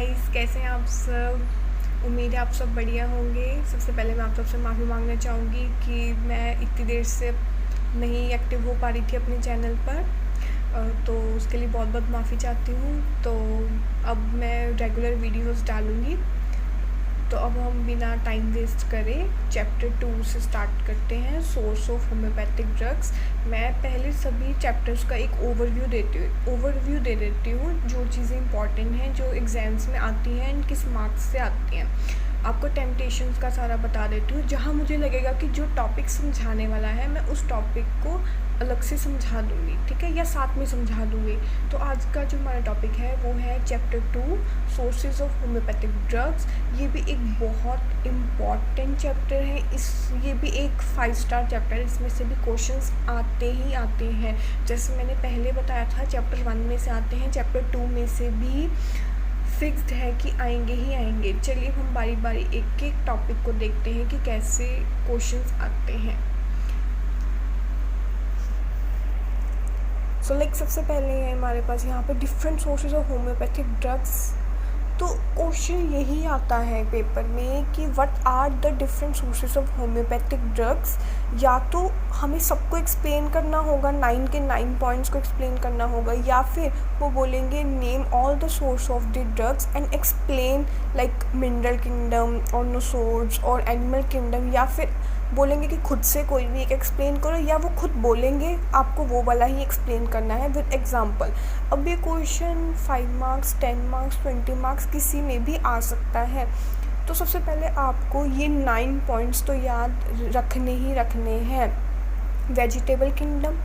Guys, कैसे हैं आप सब। उम्मीद है आप सब बढ़िया होंगे। सबसे पहले मैं आप सबसे माफ़ी मांगना चाहूँगी कि मैं इतनी देर से नहीं एक्टिव हो पा रही थी अपने चैनल पर, तो उसके लिए बहुत बहुत माफ़ी चाहती हूँ। तो अब मैं रेगुलर वीडियोस डालूँगी। तो अब हम बिना टाइम वेस्ट करें चैप्टर 2 से स्टार्ट करते हैं, सोर्स ऑफ होम्योपैथिक ड्रग्स। मैं पहले सभी चैप्टर्स का एक ओवरव्यू दे देती हूँ, जो चीज़ें इंपॉर्टेंट हैं, जो एग्ज़ाम्स में आती हैं एंड किस मार्क्स से आती हैं। आपको टेम्पटेशंस का सारा बता देती हूँ। जहाँ मुझे लगेगा कि जो टॉपिक समझाने वाला है, मैं उस टॉपिक को अलग से समझा दूँगी, ठीक है, या साथ में समझा दूँगी। तो आज का जो हमारा टॉपिक है वो है chapter 2, sources of homeopathic drugs. ये भी एक बहुत इम्पॉर्टेंट चैप्टर है। ये भी एक 5 स्टार चैप्टर है। इसमें से भी क्वेश्चंस आते ही आते हैं। जैसे मैंने पहले बताया था, चैप्टर 1 में से आते हैं, चैप्टर 2 में से भी फिक्स्ड है कि आएंगे ही आएंगे। चलिए हम बारी बारी एक एक टॉपिक को देखते हैं कि कैसे क्वेश्चंस आते हैं। सबसे पहले है हमारे पास यहाँ पे different sources of homeopathic drugs. तो क्वेश्चन यही आता है पेपर में कि what are the different sources of homeopathic drugs. या तो हमें सबको एक्सप्लेन करना होगा, 9 के 9 पॉइंट्स को एक्सप्लेन करना होगा, या फिर वो बोलेंगे name all the source of the drugs and explain like mineral kingdom और नोसोर्स और एनिमल किंगडम, या फिर बोलेंगे कि खुद से कोई भी एक एक्सप्लेन करो, या वो खुद बोलेंगे आपको वो वाला ही एक्सप्लेन करना है विद एग्जांपल। अब ये क्वेश्चन 5 मार्क्स, 10 मार्क्स, 20 मार्क्स किसी में भी आ सकता है। तो सबसे पहले आपको ये 9 पॉइंट्स तो याद रखने ही रखने हैं। Vegetable kingdom,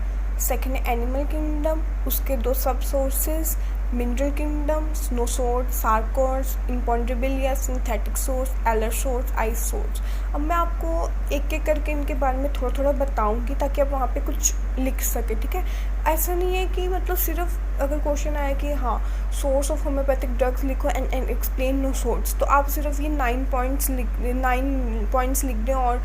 second animal kingdom, उसके 2 सब sources, mineral kingdom, nosodes, sarcodes, imponderabilia, synthetic source, aller source, ice source. अब मैं आपको एक एक करके इनके बारे में थोड़ा थोड़ा बताऊंगी ताकि आप वहाँ पे कुछ लिख सके, ठीक है। ऐसा नहीं है कि मतलब सिर्फ अगर क्वेश्चन आया कि हाँ सोर्स ऑफ होम्योपैथिक ड्रग्स लिखो एंड एक्सप्लेन नो सोर्स, तो आप सिर्फ ये 9 पॉइंट्स लिख दें और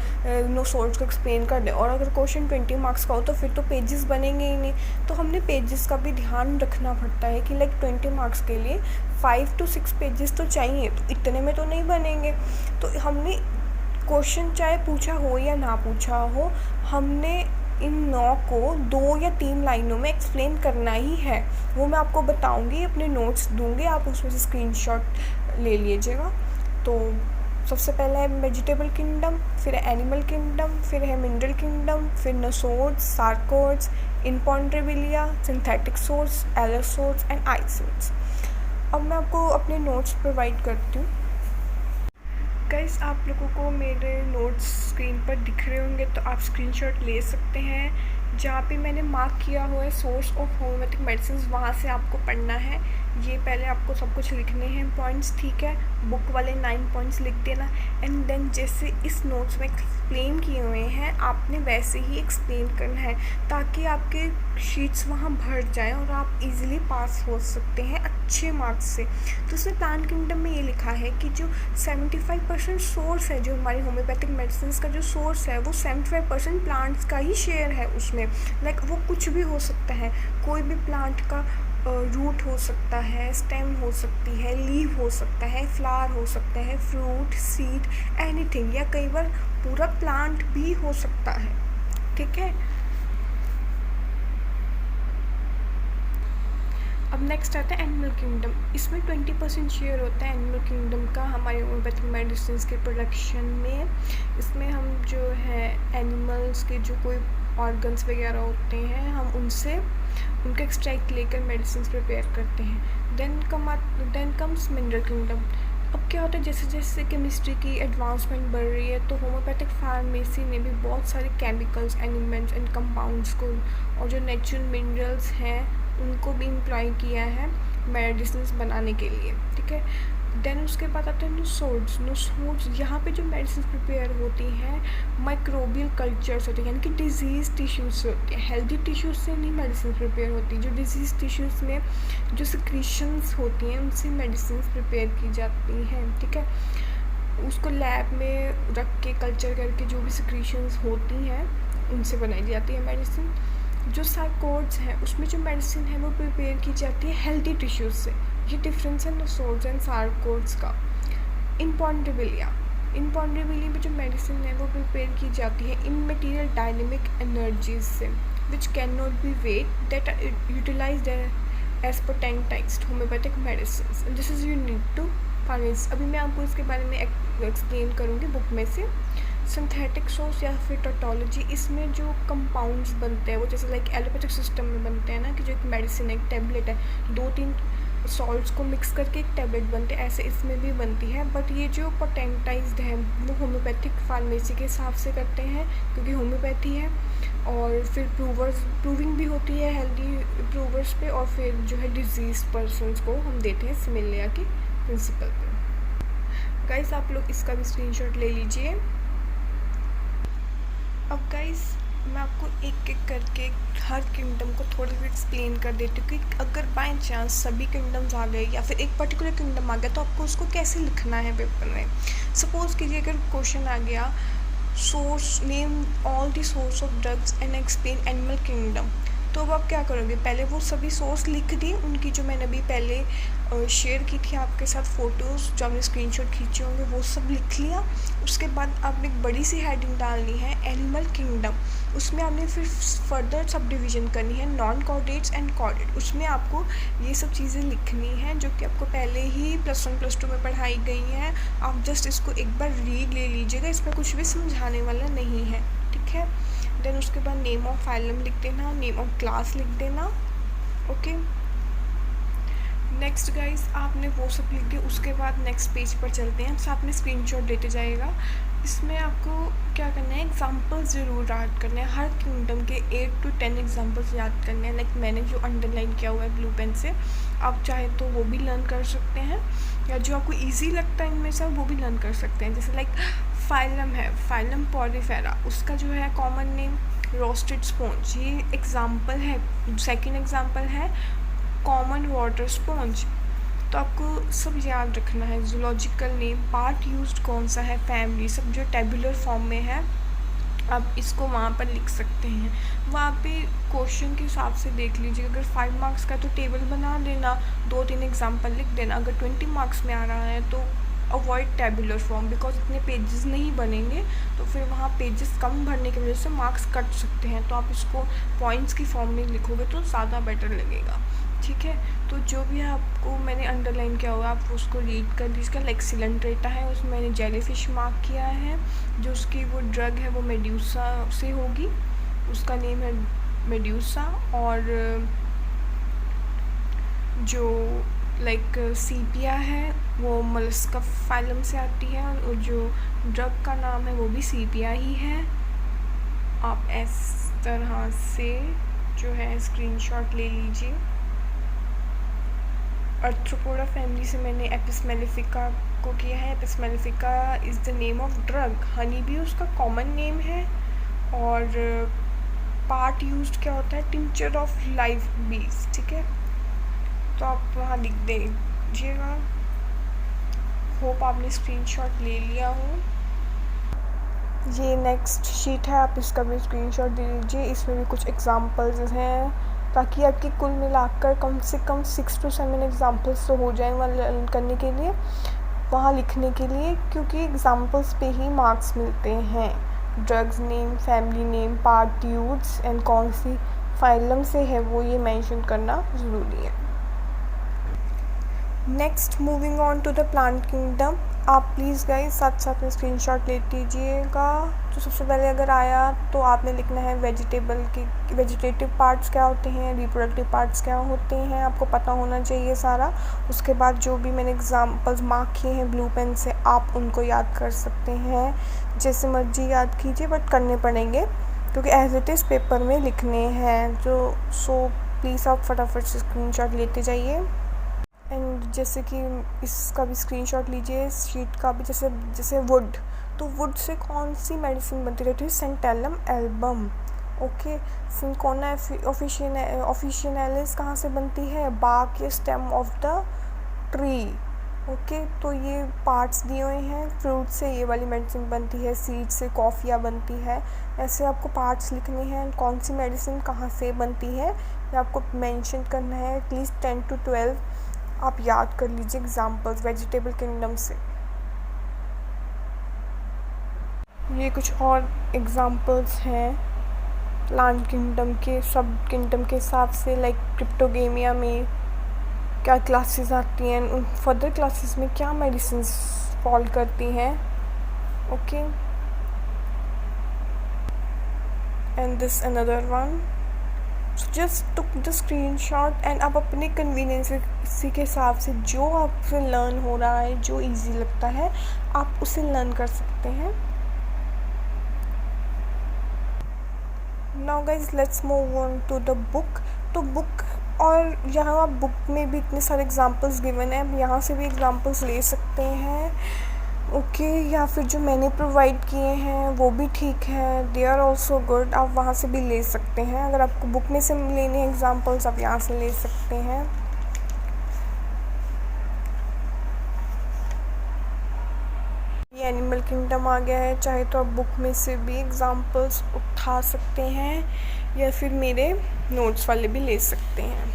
नो सोर्स को एक्सप्लेन कर दें। और अगर क्वेश्चन 20 मार्क्स का हो तो फिर तो पेजेस बनेंगे ही नहीं। तो हमने पेजेस का भी ध्यान रखना पड़ता है कि 20 मार्क्स के लिए 5 to 6 पेजेस तो चाहिए, तो इतने में तो नहीं बनेंगे। तो हमने क्वेश्चन चाहे पूछा हो या ना पूछा हो, हमने इन 9 को 2 या 3 लाइनों में एक्सप्लेन करना ही है। वो मैं आपको बताऊंगी, अपने नोट्स दूंगी, आप उसमें से स्क्रीनशॉट ले लीजिएगा। तो सबसे पहला है वेजिटेबल किंगडम, फिर है एनिमल किंगडम, फिर है मिनरल किंगडम, फिर nosodes, sarcodes, imponderabilia, synthetic source, aller source and ice source. अब मैं आपको अपने नोट्स प्रोवाइड करती हूँ। गाइस, आप लोगों को मेरे नोट्स स्क्रीन पर दिख रहे होंगे, तो आप स्क्रीनशॉट ले सकते हैं। जहाँ पे मैंने मार्क किया हुआ है सोर्स ऑफ होम्योपैथिक मेडिसिन, वहाँ से आपको पढ़ना है। ये पहले आपको सब कुछ लिखने हैं पॉइंट्स, ठीक है। बुक वाले 9 पॉइंट्स लिख देना एंड देन जैसे इस नोट्स में एक्सप्लेन किए हुए हैं आपने वैसे ही एक्सप्लेन करना है, ताकि आपके शीट्स वहाँ भर जाएं और आप इजीली पास हो सकते हैं अच्छे मार्क्स से। तो इसमें प्लांट किंगडम में ये लिखा है कि जो 75% सोर्स है, जो हमारी होम्योपैथिक मेडिसिन का जो सोर्स है, वो 75% प्लांट्स का ही शेयर है उसमें। वो कुछ भी हो सकता है, कोई भी प्लांट का रूट हो सकता है, स्टेम हो सकती है, लीव हो सकता है, फ्लावर हो सकता है, फ्रूट, सीड, एनीथिंग, या कई बार पूरा प्लांट भी हो सकता है, ठीक है। अब नेक्स्ट आता है एनिमल किंगडम। इसमें 20% शेयर होता है एनिमल किंगडम का हमारे होम्योपैथिक मेडिसिन के प्रोडक्शन में। इसमें हम जो है एनिमल्स के जो कोई ऑर्गन्स वगैरह होते हैं, हम उनसे उनका एक्सट्रैक्ट लेकर मेडिसिन प्रिपेयर करते हैं। Then comes mineral kingdom. अब क्या होता है, जैसे जैसे केमिस्ट्री की एडवांसमेंट बढ़ रही है, तो होम्योपैथिक फार्मेसी ने भी बहुत सारे केमिकल्स, एलिमेंट्स एंड कंपाउंड्स को और जो नेचुरल मिनरल्स हैं उनको भी इम्प्लॉय किया है मेडिसिन बनाने के लिए, ठीक है। देन उसके बाद आते हैं नोसोर्स। यहाँ पे जो मेडिसिन प्रिपेयर होती हैं माइक्रोबियल कल्चर्स होते हैं, यानी कि डिजीज़ टिश्यूज से होती है। हेल्दी टिश्यूज से नहीं मेडिसिन प्रिपेयर होती, जो डिजीज़ टिश्यूज में जो सिक्रीशंस होती हैं उनसे मेडिसिन प्रिपेयर की जाती हैं, ठीक है। उसको लैब में रख के कल्चर करके जो भी सिक्रीशंस होती हैं उनसे बनाई जाती है मेडिसिन। जो सार्कोड्स हैं उसमें जो मेडिसिन है वो प्रिपेयर की जाती है हेल्दी टिश्यूज़ से, ये डिफरेंस है नोसोर्स एंड सार्कोड्स का। इम्पॉन्डेबिलिया में जो मेडिसिन है वो प्रिपेयर की जाती है इन मटीरियल डायनेमिक एनर्जीज से which can not be weighed that are utilized as potentized homeopathic medicine. This is unique to pharmacy. अभी मैं आपको इसके बारे में एक्सप्लेन करूँगी बुक में से। सिंथेटिक सोर्स या फिर टोटोलॉजी, इसमें जो कंपाउंड्स बनते हैं वो जैसे लाइक एलोपैथिक सिस्टम में बनते हैं ना, कि जो एक मेडिसिन है, एक टेबलेट है, 2-3 सॉल्ट्स को मिक्स करके एक टेबलेट बनते हैं, ऐसे इसमें भी बनती है। बट ये जो पोटेंटाइज्ड है वो होम्योपैथिक फार्मेसी के हिसाब से करते हैं, क्योंकि होम्योपैथी है। और फिर प्रूविंग भी होती है हेल्दी प्रूवर्स पे, और फिर जो है डिजीज पर्सनस को हम देते हैं सिमिलिया की प्रिंसिपल पे। गाइस आप लोग इसका भी स्क्रीनशॉट ले लीजिए। अब गाइस मैं आपको एक एक करके हर किंगडम को थोड़ा सा एक्सप्लेन कर देती हूँ कि अगर बाय चांस सभी किंगडम्स आ गए या फिर एक पर्टिकुलर किंगडम आ गया तो आपको उसको कैसे लिखना है पेपर में। सपोज़ कीजिए अगर क्वेश्चन आ गया source name all the source of drugs and explain animal kingdom, तो अब आप क्या करोगे, पहले वो सभी सोर्स लिख दिए उनकी जो मैंने अभी पहले शेयर की थी आपके साथ फ़ोटोज़, जो आपने स्क्रीनशॉट खींचे होंगे वो सब लिख लिया। उसके बाद आपने एक बड़ी सी हेडिंग डालनी है एनिमल किंगडम, उसमें आपने फिर फर्दर सब डिवीज़न करनी है नॉन कॉर्डेट्स एंड कॉर्डेट, उसमें आपको ये सब चीज़ें लिखनी हैं जो कि आपको पहले ही +1 +2 में पढ़ाई गई हैं। आप जस्ट इसको एक बार रीड ले लीजिएगा, इसमें कुछ भी समझाने वाला नहीं है, ठीक है। देन उसके बाद नेम ऑफ फाइलम लिख देना, नेम ऑफ क्लास लिख देना, ओके। नेक्स्ट गाइस आपने वो सब लिख दिया। उसके बाद नेक्स्ट पेज पर चलते हैं, साथ में स्क्रीनशॉट लेते जाएगा। इसमें आपको क्या करना है, एग्जांपल्स ज़रूर याद करने हैं, हर किंगडम के 8 to 10 एग्जांपल्स याद करने हैं। लाइक मैंने जो अंडरलाइन किया हुआ है ब्लू पेन से, आप चाहे तो वो भी लर्न कर सकते हैं, या जो आपको ईजी लगता है इनमें से वो भी लर्न कर सकते हैं। जैसे लाइक फाइलम है, फाइलम पॉलीफेरा, उसका जो है कॉमन नेम रोस्टेड स्पॉन्ज, ये एग्जाम्पल है। सेकेंड एग्जाम्पल है कॉमन वाटर स्पॉन्ज, तो आपको सब याद रखना है। जूलॉजिकल नेम, पार्ट यूज्ड कौन सा है, फैमिली, सब जो टेबुलर फॉर्म में है आप इसको वहाँ पर लिख सकते हैं। वहाँ पे क्वेश्चन के हिसाब से देख लीजिए, अगर 5 मार्क्स का तो टेबल बना देना, 2-3 एग्जाम्पल लिख देना। अगर 20 मार्क्स में आ रहा है तो अवॉइड टेबुलर फॉर्म, बिकॉज इतने पेजेस नहीं बनेंगे, तो फिर वहाँ पेजेस कम भरने की वजह से मार्क्स कट सकते हैं। तो आप इसको पॉइंट्स की फॉर्म में लिखोगे तो ज़्यादा बेटर लगेगा, ठीक है। तो जो भी आपको मैंने अंडरलाइन किया हुआ आप उसको रीड कर लीजिएगा। लाइक सिलेंट्रेटा है, उसमें मैंने जेलीफिश मार्क किया है, जो उसकी वो ड्रग है वो मेड्यूसा से होगी, उसका नेम है मेड्यूसा। और जो लाइक सीपिया है वो मलस्का फाइलम से आती है, और जो ड्रग का नाम है वो भी सीपिया ही है। आप इस तरह से जो है स्क्रीनशॉट ले लीजिए। आर्थ्रोपोडा फैमिली से मैंने एपिस मेलिफिका को किया है। Apis mellifica is the name of drug, Honey भी उसका कॉमन नेम है। और पार्ट यूज्ड क्या होता है, टिंचर ऑफ लाइव बीज, ठीक है। तो आप वहाँ लिख दीजिएगा। होप आपने स्क्रीनशॉट ले लिया हो। ये नेक्स्ट शीट है, आप इसका भी स्क्रीनशॉट दे लीजिए। इसमें भी कुछ एग्जांपल्स हैं, ताकि आपकी कुल मिलाकर कम से कम 6 to 7 एग्जांपल्स तो हो जाएं वहाँ लर्न करने के लिए, वहाँ लिखने के लिए, क्योंकि एग्जांपल्स पे ही मार्क्स मिलते हैं। Drugs name, family name, part used and कौन सी फाइलम से है वो ये मेंशन करना ज़रूरी है। Next moving on to the plant kingdom, आप प्लीज़ गाइस साथ साथ में स्क्रीनशॉट ले लीजिएगा। तो सबसे पहले अगर आया तो आपने लिखना है वेजिटेटिव पार्ट्स क्या होते हैं, रिप्रोडक्टिव पार्ट्स क्या होते हैं, आपको पता होना चाहिए सारा। उसके बाद जो भी मैंने एग्जांपल्स मार्क किए हैं ब्लू पेन से, आप उनको याद कर सकते हैं, जैसे मर्जी याद कीजिए, बट करने पड़ेंगे क्योंकि एज इट इज़ पेपर में लिखने हैं। सो प्लीज़ आप फटाफट से स्क्रीनशॉट लेते जाइए। एंड जैसे कि इसका भी स्क्रीनशॉट लीजिए, शीट का भी। जैसे वुड, तो वुड से कौन सी मेडिसिन बनती रहती है, सेंटेलम एल्बम, ओके। सिंकोना ऑफिशियनालिस कहाँ से बनती है, बार्क या stem of the tree, okay. तो ये पार्ट्स दिए हुए हैं। फ्रूट से ये वाली मेडिसिन बनती है, सीड से कॉफ़िया बनती है। ऐसे आपको पार्ट्स लिखने हैं, कौन सी मेडिसिन कहाँ से बनती है ये आपको मेंशन करना है। एटलीस्ट 10 to 12 आप याद कर लीजिए एग्जाम्पल्स वेजिटेबल किंगडम से। ये कुछ और एग्जाम्पल्स हैं प्लांट किंगडम के, सब किंगडम के हिसाब से। लाइक क्रिप्टोगेमिया में क्या क्लासेस आती हैं, उन फर्दर क्लासेस में क्या मेडिसिन फॉल करती हैं। Okay, and this another one. So just took the screenshot and आप अपने कन्वीनियंस इसी के हिसाब से जो आपसे लर्न हो रहा है, जो इजी लगता है, आप उसे लर्न कर सकते हैं। Now guys let's move on to the book. तो बुक, और यहाँ बुक में भी इतने सारे एग्जांपल्स गिवन है, आप यहाँ से भी एग्जांपल्स ले सकते हैं। ओके, या फिर जो मैंने प्रोवाइड किए हैं वो भी ठीक है, दे आर ऑल्सो गुड, आप वहाँ से भी ले सकते हैं। अगर आपको बुक में से लेने हैं एग्जांपल्स, आप यहाँ से ले सकते हैं। ये एनिमल किंगडम आ गया है, चाहे तो आप बुक में से भी एग्जांपल्स उठा सकते हैं या फिर मेरे नोट्स वाले भी ले सकते हैं।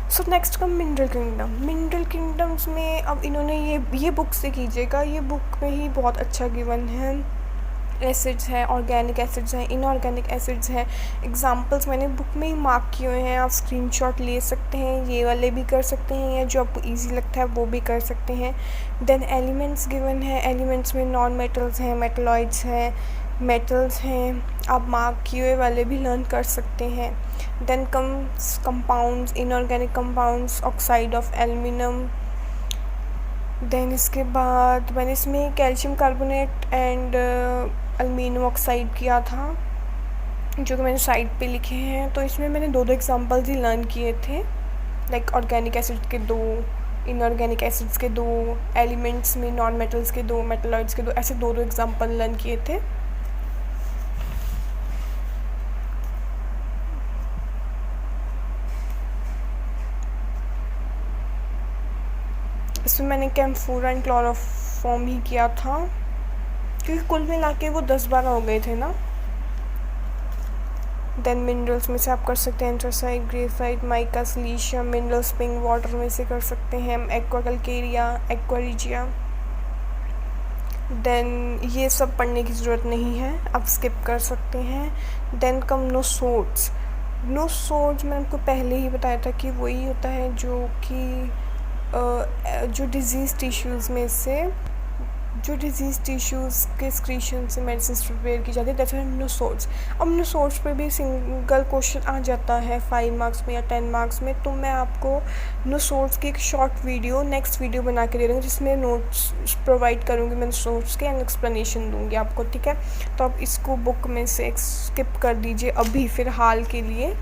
So next come mineral kingdom. Mineral kingdoms में अब इन्होंने ये बुक से कीजिएगा, ये बुक में ही बहुत अच्छा गिवन है। एसिड्स हैं, ऑर्गेनिक एसिड्स हैं, इनऑर्गेनिक एसिड्स हैं। एग्जांपल्स मैंने बुक में ही मार्क किए हुए हैं, आप स्क्रीनशॉट ले सकते हैं, ये वाले भी कर सकते हैं या जो आपको इजी लगता है वो भी कर सकते हैं। देन एलिमेंट्स गिवन है, एलिमेंट्स में नॉन मेटल्स हैं, मेटलॉइड्स हैं, मेटल्स हैं, आप मार्क किए हुए वाले भी लर्न कर सकते हैं। Then comes compounds, inorganic compounds, oxide of aluminium. Then इसके बाद मैंने इसमें calcium carbonate and aluminium oxide किया था, जो कि मैंने साइड पे लिखे हैं। तो इसमें मैंने दो एग्जांपल्स ही लर्न किए थे, लाइक ऑर्गेनिक एसिड के दो, इनऑर्गेनिक एसिड्स के दो, एलिमेंट्स में नॉन मेटल्स के दो, मेटलॉइड्स के दो, ऐसे दो एग्जांपल लर्न किए थे। इसमें मैंने कैम्फोरा एंड क्लोरोफॉर्म ही किया था, क्योंकि कुल मिला के वो 10-12 हो गए थे ना। देन मिनरल्स में से आप कर सकते हैं anthracite, graphite, mica, silicea. Mineral spring water में से कर सकते हैं हम aqua calcarea, aqua regia. Then ये सब पढ़ने की ज़रूरत नहीं है, आप स्किप कर सकते हैं। Then come नोसोड्स। नोसोड्स मैंने आपको पहले ही बताया था कि वही होता है जो कि जो डिजीज़ टिश्यूज़ में से, जो डिजीज़ टिश्यूज़ के स्क्रीशन से मेडिसिन प्रिपेयर की जाती है, दैट्स नोसोड्स। अब नोसोड्स पे भी सिंगल क्वेश्चन आ जाता है 5 मार्क्स में या 10 मार्क्स में, तो मैं आपको नोसोड्स की एक शॉर्ट वीडियो नेक्स्ट वीडियो बना के दे दूँगी, जिसमें नोट्स प्रोवाइड करूँगी मैं नोसोड्स के एंड एक्सप्लेनेशन दूँगी आपको, ठीक है। तो आप इसको बुक में से स्किप कर दीजिए अभी फ़िलहाल के लिए।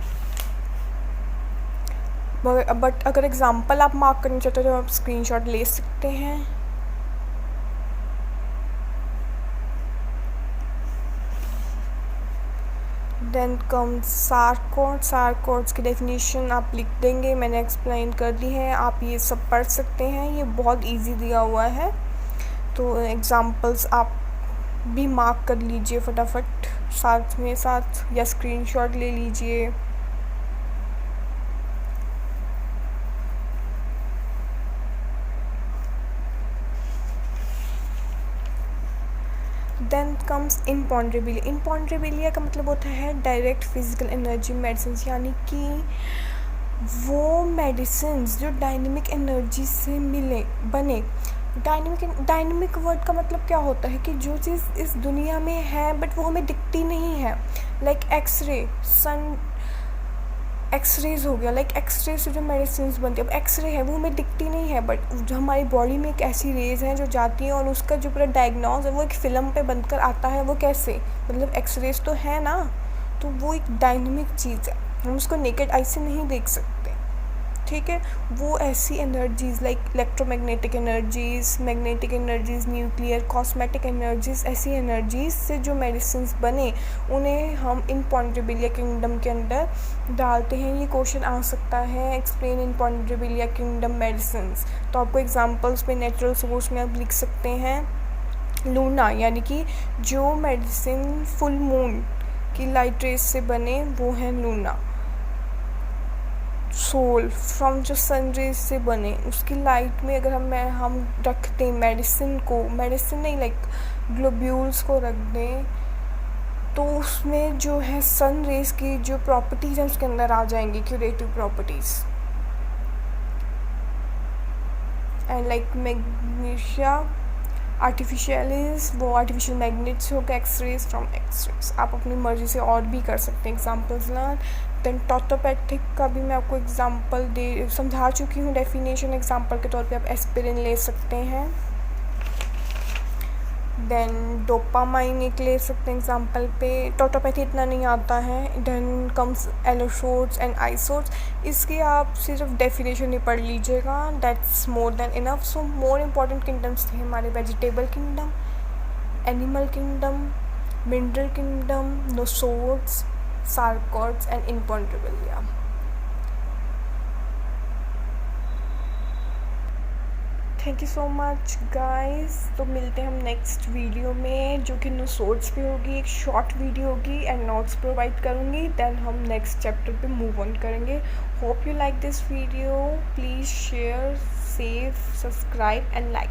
बट अगर एग्जांपल आप मार्क करना चाहते हो तो आप स्क्रीनशॉट ले सकते हैं। Then come sarcodes. सार्कोड्स की डेफिनेशन आप लिख देंगे, मैंने एक्सप्लेन कर दी है, आप ये सब पढ़ सकते हैं, ये बहुत इजी दिया हुआ है। तो एग्जांपल्स आप भी मार्क कर लीजिए फटाफट साथ में साथ, या स्क्रीनशॉट ले लीजिए। Then comes इम्पॉन्ड्रेबिलिया। इम्पॉन्ड्रेबिलिया का मतलब होता है डायरेक्ट फिजिकल एनर्जी मेडिसिन, यानी कि वो मेडिसिन जो डायनेमिक एनर्जी से बने। डायनेमिक वर्ड का मतलब क्या होता है कि जो चीज़ इस दुनिया में है बट वो हमें दिखती नहीं है, लाइक एक्सरे, एक्सरेज हो गया, लाइक एक्सरे से जो मेडिसिन बनती है, अब एक्सरे है वो हमें दिखती नहीं है, बट जो हमारी बॉडी में एक ऐसी रेज हैं जो जाती हैं और उसका जो पूरा डायग्नोज है वो एक फ़िल्म पे बनकर आता है। वो कैसे, मतलब एक्सरेज तो है ना, तो वो एक डायनेमिक चीज़ है, हम उसको नेकेड आई से नहीं देख सकते, ठीक है। वो ऐसी energies like electromagnetic energies, magnetic energies, nuclear, cosmetic energies, ऐसी एनर्जीज़ से जो मेडिसिन बने उन्हें हम इम्पॉन्ड्रेबिलिया किंगडम के अंदर डालते हैं। ये क्वेश्चन आ सकता है, एक्सप्लेन इम्पॉन्ड्रेबिलिया किंगडम मेडिसिन। तो आपको एग्जांपल्स पे नेचुरल सोर्स में आप लिख सकते हैं, लूना यानी कि जो मेडिसिन फुल मून की लाइट रेज से बने वो है लूना। सोल फ्रॉम जो सन रेज से बने उसकी लाइट में अगर हम रखते हैं मेडिसिन नहीं लाइक ग्लोब्यूल्स को रख दें तो उसमें जो है सन रेज की जो प्रॉपर्टीज़ हैं उसके अंदर आ जाएंगी, curative properties. And like magnesia artificialis, वो आर्टिफिशियल मैग्नेट्स हो गए, एक्सरेज फ्रॉम एक्सरेज। आप अपनी मर्ज़ी से और भी कर सकते हैं एग्जांपल्स ना। देन टॉटोपैथिक का भी मैं आपको एग्जांपल समझा चुकी हूँ डेफिनेशन। एग्जांपल के तौर पे आप एस्पिरिन ले सकते हैं। देन डोपामाइन एक ले सकते हैं एग्जांपल पे। टोटोपैथी इतना नहीं आता है। Then comes allersodes and isodes, इसकी आप सिर्फ डेफिनेशन ही पढ़ लीजिएगा, that's more than enough. So more important kingdoms थे हमारे vegetable kingdom, animal kingdom, mineral kingdom, nosodes, sarcodes and imponderabilia. Thank you so much guys. तो मिलते हैं हम नेक्स्ट वीडियो में जो कि नोट्स पे होगी, एक शॉर्ट वीडियो होगी एंड नोट्स प्रोवाइड करूँगी। देन हम नेक्स्ट चैप्टर पे मूव ऑन करेंगे। Hope you like this video. Please share, save, subscribe and like.